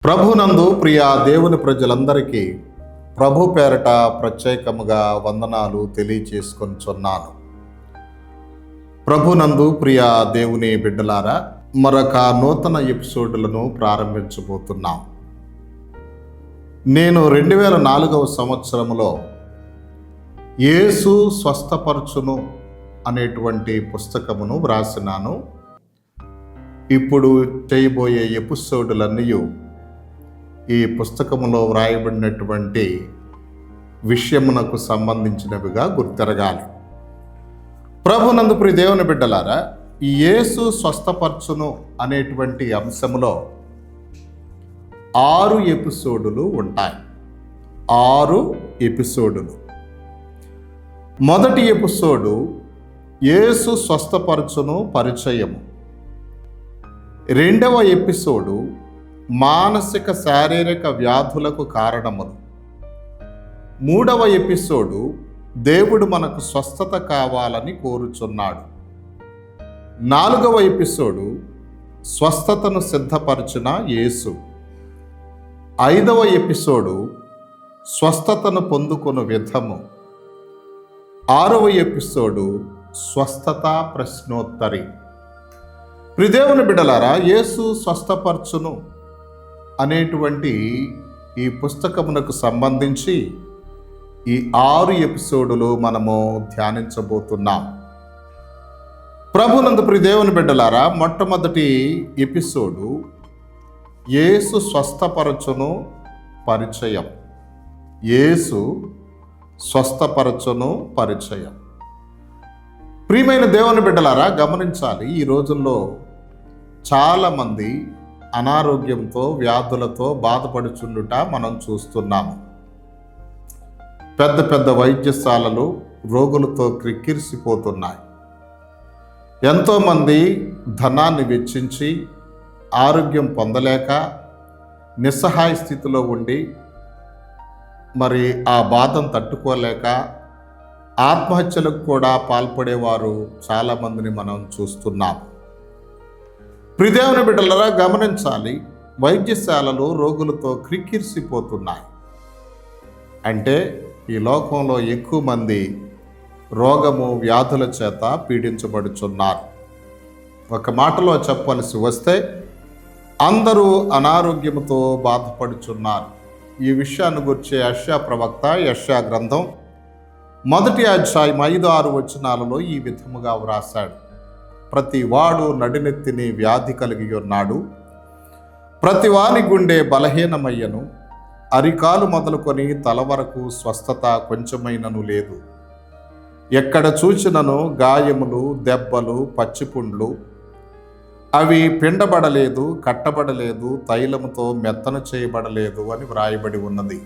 ప్రభునందు ప్రియ దేవుని ప్రజలందరికీ ప్రభు పేరట ప్రత్యేకముగా వందనాలు తెలియచేసుకొనిచున్నాను. ప్రభునందు ప్రియ దేవుని బిడ్డలారా, మరొక నూతన ఎపిసోడ్లను ప్రారంభించబోతున్నాం. నేను 2004వ సంవత్సరంలో యేసు స్వస్థపరచును అనేటువంటి పుస్తకమును వ్రాసినాను. ఇప్పుడు చేయబోయే ఎపిసోడ్లన్నీ ఈ పుస్తకములో వ్రాయబడినటువంటి విషయమునకు సంబంధించినవిగా గుర్తెరగాలి. ప్రభునందు ప్రియ దేవుని బిడ్డలారా, ఈ యేసు స్వస్థపరచును అనేటువంటి అంశంలో 6 ఎపిసోడులు ఉంటాయి. 6 ఎపిసోడులు. మొదటి ఎపిసోడు యేసు స్వస్థపరచును పరిచయము. రెండవ ఎపిసోడు మానసిక శారీరక వ్యాధులకు కారణములు. మూడవ ఎపిసోడు దేవుడు మనకు స్వస్థత కావాలని కోరుచున్నాడు. 4వ ఎపిసోడు స్వస్థతను సిద్ధపరిచిన యేసు. 5వ ఎపిసోడు స్వస్థతను పొందుకున్న విధము. 6వ ఎపిసోడు స్వస్థత ప్రశ్నోత్తరి. ప్రియదేవుని బిడ్డలారా, యేసు స్వస్థపరచును అనేటువంటి ఈ పుస్తకమునకు సంబంధించి ఈ 6 ఎపిసోడులు మనము ధ్యానించబోతున్నాం. ప్రభునందు ప్రియ దేవుని బిడ్డలారా, మొట్టమొదటి ఎపిసోడు యేసు స్వస్థపరచును పరిచయం. యేసు స్వస్థపరచును పరిచయం. ప్రియమైన దేవుని బిడ్డలారా, గమనించాలి, ఈ రోజుల్లో చాలామంది అనారోగ్యంతో వ్యాధులతో బాధపడుచుండుట మనం చూస్తున్నాము. పెద్ద పెద్ద వైద్యశాలలు రోగులతో క్రిక్కిరిసిపోతున్నాయి. ఎంతోమంది ధనాన్ని వెచ్చించి ఆరోగ్యం పొందలేక నిస్సహాయ స్థితిలో ఉండి మరి ఆ బాధను తట్టుకోలేక ఆత్మహత్యలకు కూడా పాల్పడేవారు చాలామందిని మనం చూస్తున్నాం. ప్రియదేవుని బిడ్డలారా, గమనించాలి, వైద్యశాలలు రోగులతో క్రిక్కిరిసిపోతున్నాయి. అంటే ఈ లోకంలో ఎక్కువ మంది రోగము వ్యాధుల చేత పీడించబడుచున్నారు. ఒక మాటలో చెప్పవలసి వస్తే అందరూ అనారోగ్యంతో బాధపడుచున్నారు. ఈ విషయాన్ని గురించి యెషయా ప్రవక్త యెషయా గ్రంథం 1వ అధ్యాయం 5-6 వచనాలలో ఈ విధముగా వ్రాశాడు. ప్రతి వాడు నడినెత్తిని వ్యాధి కలిగి ఉన్నాడు, ప్రతి వాని గుండె బలహీనమయ్యను, అరికాలు మొదలుకొని తల వరకు స్వస్థత కొంచెమైనను లేదు. ఎక్కడ చూచినను గాయములు, దెబ్బలు, పచ్చిపుండ్లు, అవి పిండబడలేదు, కట్టబడలేదు, తైలముతో మెత్తన చేయబడలేదు అని వ్రాయబడి ఉన్నది.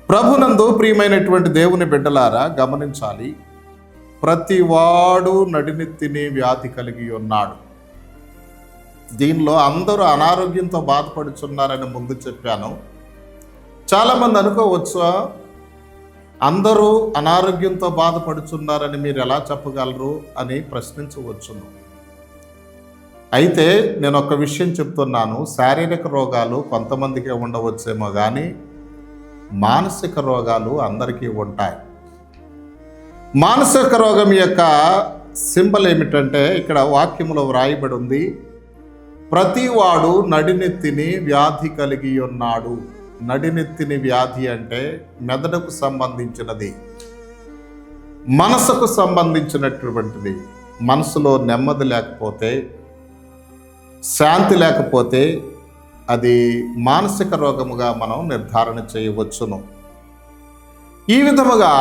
ప్రభునందు ప్రియమైనటువంటి దేవుని బిడ్డలారా, గమనించాలి, ప్రతివాడు నడినెత్తిని వ్యాధి కలిగి ఉన్నాడు. దీనిలో అందరూ అనారోగ్యంతో బాధపడుచున్నారని ముందు చెప్పాను. చాలామంది అనుకోవచ్చు, అందరూ అనారోగ్యంతో బాధపడుచున్నారని మీరు ఎలా చెప్పగలరు అని ప్రశ్నించవచ్చును. అయితే నేను ఒక విషయం చెప్తున్నాను, శారీరక రోగాలు కొంతమందికే ఉండవచ్చేమో కానీ మానసిక రోగాలు అందరికీ ఉంటాయి. మానసిక రోగం యొక్క సింబల్ ఏమిటంటే, ఇక్కడ వాక్యములో వ్రాయబడి ఉంది, ప్రతివాడు నడినెత్తిని వ్యాధి కలిగి ఉన్నాడు. నడినెత్తిని వ్యాధి అంటే మెదడుకు సంబంధించినది, మనసుకు సంబంధించినటువంటిది. మనసులో నెమ్మది లేకపోతే, శాంతి లేకపోతే అది మానసిక రోగముగా మనం నిర్ధారణ చేయవచ్చును. ఈ విధముగా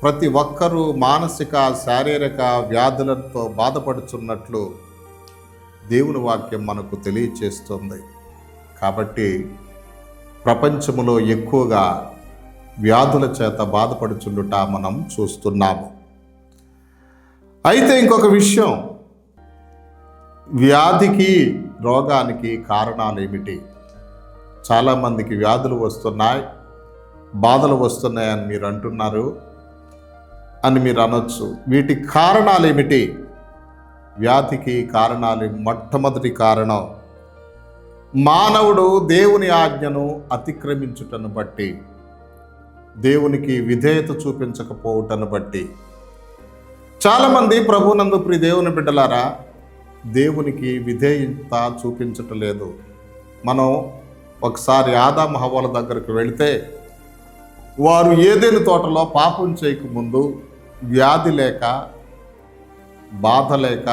ప్రతి ఒక్కరూ మానసిక శారీరక వ్యాధులతో బాధపడుచున్నట్లు దేవుని వాక్యం మనకు తెలియచేస్తుంది. కాబట్టి ప్రపంచములో ఎక్కువగా వ్యాధుల చేత బాధపడుచుండుట మనం చూస్తున్నాము. అయితే ఇంకొక విషయం, వ్యాధికి రోగానికి కారణాలు ఏమిటి? చాలామందికి వ్యాధులు వస్తున్నాయి, బాధలు వస్తున్నాయని మీరు అంటున్నారు అని మీరు అనొచ్చు. వీటి కారణాలు ఏమిటి? వ్యాధికి కారణాలు మొట్టమొదటి కారణం మానవుడు దేవుని ఆజ్ఞను అతిక్రమించుటను బట్టి, దేవునికి విధేయత చూపించకపోవటను బట్టి, చాలామంది ప్రభునందు ప్రియ దేవుని బిడ్డలారా దేవునికి విధేయత చూపించటలేదు. మనం ఒకసారి ఆదాము హవ్వల దగ్గరకు వెళితే వారు ఏదైనా తోటలో పాపం చేయకముందు వ్యాధి లేక, బాధ లేక,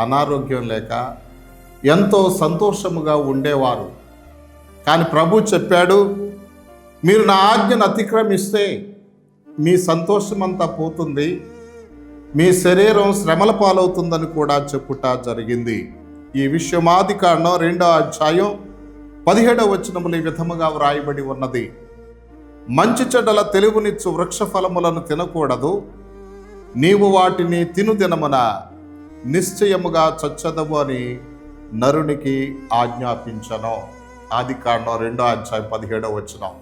అనారోగ్యం లేక ఎంతో సంతోషముగా ఉండేవారు. కానీ ప్రభు చెప్పాడు, మీరు నా ఆజ్ఞను అతిక్రమిస్తే మీ సంతోషమంతా పోతుంది, మీ శరీరం శ్రమల పాలవుతుందని కూడా చెప్పుట జరిగింది. ఈ విషయం ఆదికాండం 2వ అధ్యాయం 17వ వచనములు ఈ విధముగా వ్రాయబడి ఉన్నది. మంచి చెడ్డల తెలివినిచ్చు వృక్ష ఫలములను తినకూడదు, నీవు వాటిని తిను దినమున నిశ్చయముగా చచ్చదవు అని నరునికి ఆజ్ఞాపించను. ఆదికాండం 2వ అధ్యాయం 17వ వచనం.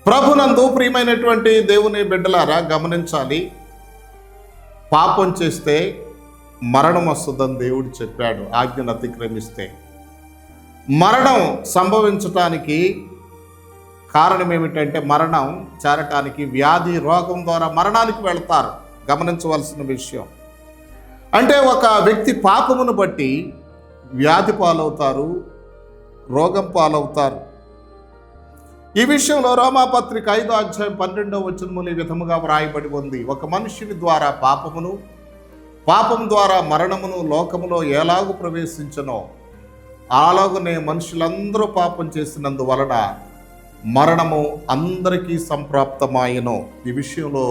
ప్రభునందు ప్రియమైనటువంటి దేవుని బిడ్డలారా గమనించాలి, పాపం చేస్తే మరణం వస్తుందని దేవుడు చెప్పాడు. ఆజ్ఞను అతిక్రమిస్తే మరణం సంభవించటానికి కారణం ఏమిటంటే, మరణం చేరటానికి వ్యాధి రోగం ద్వారా మరణానికి వెళ్తారు. గమనించవలసిన విషయం అంటే, ఒక వ్యక్తి పాపమును బట్టి వ్యాధి పాలవుతారు, రోగం పాలవుతారు. ఈ విషయంలో రోమాపత్రిక 5వ అధ్యాయం 12వ వచనములు ఈ విధముగా వ్రాయబడి ఉంది. ఒక మనుషుని ద్వారా పాపమును, పాపం ద్వారా మరణమును లోకములో ఎలాగూ ప్రవేశించనో అలాగనే మనుషులందరూ పాపం చేసినందువలన మరణము అందరికీ సంప్రాప్తమాయను. ఈ విషయంలో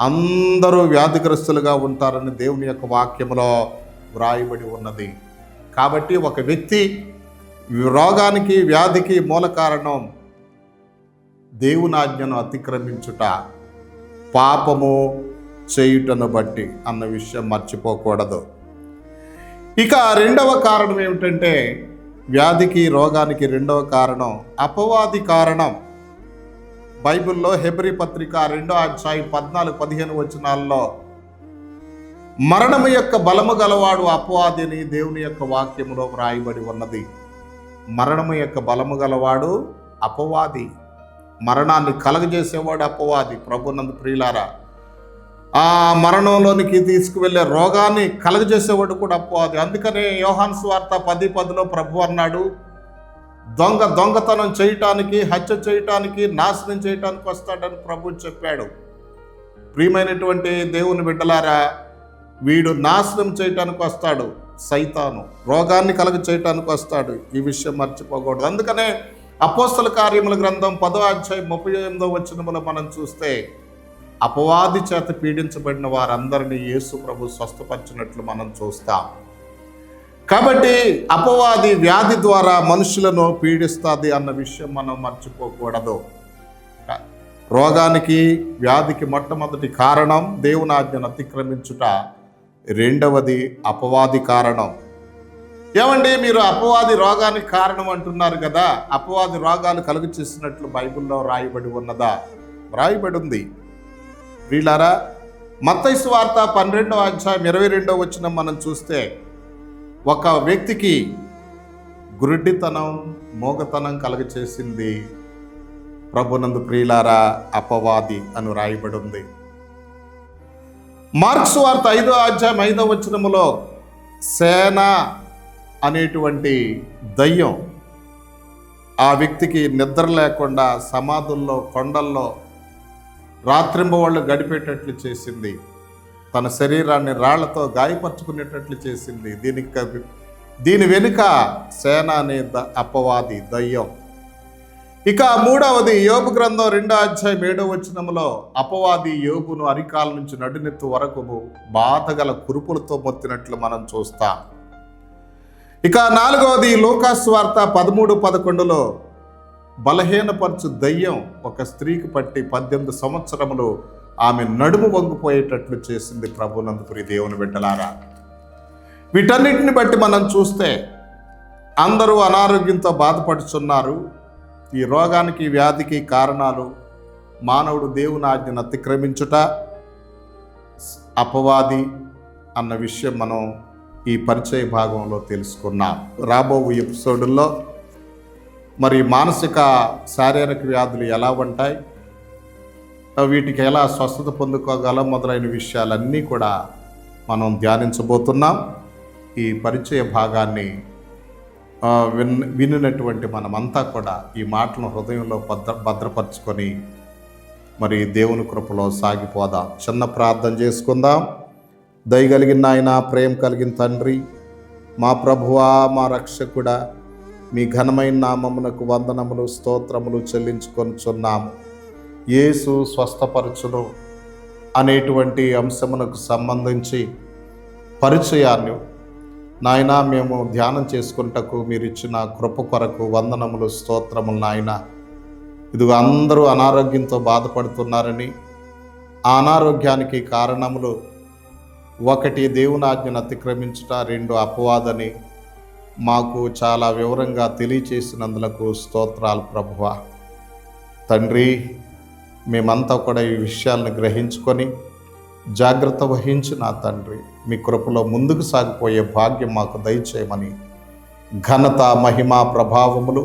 అందరూ వ్యాధిగ్రస్తులుగా ఉంటారని దేవుని యొక్క వాక్యములో వ్రాయబడి ఉన్నది. కాబట్టి ఒక వ్యక్తి రోగానికి, వ్యాధికి మూల కారణం దేవుని ఆజ్ఞను అతిక్రమించుట, పాపము చేయుటను బట్టి అన్న విషయం మర్చిపోకూడదు. ఇక రెండవ కారణం ఏమిటంటే, వ్యాధికి, రోగానికి రెండవ కారణం అపవాది కారణం. బైబిల్లో హెబ్రీ పత్రిక 2వ అధ్యాయం 14-15 వచనాల్లో మరణము యొక్క బలము గలవాడు అపవాది అని దేవుని యొక్క వాక్యములో వ్రాయబడి ఉన్నది. మరణము యొక్క బలము గలవాడు అపవాది, మరణాన్ని కలగజేసేవాడు అపవాది. ప్రభునందు ప్రియులారా, ఆ మరణంలోనికి తీసుకువెళ్ళే రోగాన్ని కలగజేసేవాడు కూడా అపవాది. అందుకనే యోహాను సువార్త 10:10లో ప్రభు అన్నాడు, దొంగతనం చేయటానికి, హత్య చేయటానికి, నాశనం చేయటానికి వస్తాడని ప్రభు చెప్పాడు. ప్రియమైనటువంటి దేవుని బిడ్డలారా, వీడు నాశనం చేయటానికి వస్తాడు సైతాను, రోగాన్ని కలుగ చేయటానికి వస్తాడు. ఈ విషయం మర్చిపోకూడదు. అందుకనే అపోస్తల కార్యముల గ్రంథం 10వ అధ్యాయం 38వ వచనములో మనం చూస్తే, అపవాది చేత పీడించబడిన వారందరినీ యేసు ప్రభు స్వస్థపరిచినట్లు మనం చూస్తాం. కాబట్టి అపవాది వ్యాధి ద్వారా మనుషులను పీడిస్తుంది అన్న విషయం మనం మర్చిపోకూడదు. రోగానికి, వ్యాధికి మొట్టమొదటి కారణం దేవుని ఆజ్ఞను అతిక్రమించుట, రెండవది అపవాది కారణం. ఏమండి, మీరు అపవాది రోగానికి కారణం అంటున్నారు కదా, అపవాది రోగాలు కలుగు చేసినట్లు బైబిల్లో రాయబడి ఉన్నదా? రాయబడి ఉంది. ప్రియులారా, మత్తయి సువార్త 12వ అధ్యాయం 22వ వచనం మనం చూస్తే, ఒక వ్యక్తికి గురుడితనం, మోగతనం కలుగ చేసింది ప్రభునందు ప్రియులారా అపవాది అని రాయబడి ఉంది. మార్క్స్ సువార్త 5వ అధ్యాయం 5వ వచనములో సేన అనేటువంటి దయ్యం ఆ వ్యక్తికి నిద్ర లేకుండా సమాధుల్లో, కొండల్లో రాత్రింబవళ్ళు గడిపేటట్లు చేసింది. తన శరీరాన్ని రాళ్లతో గాయపరుచుకునేటట్లు చేసింది. దీని వెనుక సేన అనే అపవాది దయ్యం. ఇక మూడవది యోబు గ్రంథం 2వ అధ్యాయం 7వ వచనములో అపవాది యోబును అరికాల నుంచి నడునెత్తు వరకు బాధగల కురుపులతో మొత్తినట్లు మనం చూస్తాం. ఇక నాలుగవది లూకాసు వార్త 13-11లో బలహీనపరచు దయ్యం ఒక స్త్రీకి పట్టి 18 సంవత్సరములు ఆమె నడుము వంగిపోయేటట్లు చేసింది. ప్రభునందు ప్రియ దేవుని బిడ్డలారా, వీటన్నిటిని బట్టి మనం చూస్తే అందరూ అనారోగ్యంతో బాధపడుతున్నారు. ఈ రోగానికి, వ్యాధికి కారణాలు మానవుడు దేవుని ఆజ్ఞను అతిక్రమించుట, అపవాది అన్న విషయం మనం ఈ పరిచయ భాగంలో తెలుసుకున్నాం. రాబో ఎపిసోడుల్లో మరి మానసిక శారీరక వ్యాధులు ఎలా ఉంటాయి, వీటికి ఎలా స్వస్థత పొందుకోగలం మొదలైన విషయాలన్నీ కూడా మనం ధ్యానించబోతున్నాం. ఈ పరిచయ భాగాన్ని వినినటువంటి మనమంతా కూడా ఈ మాటలను హృదయంలో భద్రపరుచుకొని మరి దేవుని కృపలో సాగిపోదాం. చిన్న ప్రార్థన చేసుకుందాం. దయగలిగిన ఆయన, ప్రేమ కలిగిన తండ్రి, మా ప్రభువా, మా రక్షకుడా, మీ ఘనమైన నామమునకు వందనములు స్తోత్రములు చెల్లించుకొనుచున్నాము. యేసు స్వస్థపరచును అనేటువంటి అంశమునకు సంబంధించి పరిచయాన్ని నాయన మేము ధ్యానం చేసుకుంటకు మీరు ఇచ్చిన కృప కొరకు వందనములు స్తోత్రములు నాయన. ఇదిగో అందరూ అనారోగ్యంతో బాధపడుతున్నారని, ఆ అనారోగ్యానికి కారణములు 1 దేవుని ఆజ్ఞను అతిక్రమించుట, 2 అపవాదని మాకు చాలా వివరంగా తెలియచేసినందులకు స్తోత్రాలు ప్రభువా. తండ్రి, మేమంతా కూడా ఈ విషయాలను గ్రహించుకొని జాగ్రత్త వహించి నా తండ్రి మీ కృపలో ముందుకు సాగిపోయే భాగ్యం మాకు దయచేయమని ఘనత మహిమ ప్రభావములు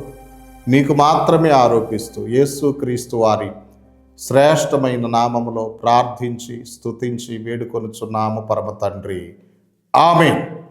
మీకు మాత్రమే ఆరోపిస్తూ యేసుక్రీస్తు వారి శ్రేష్టమైన నామములో ప్రార్థించి స్తుతించి వేడుకొనుచున్నాము పరమ తండ్రి. ఆమేన్.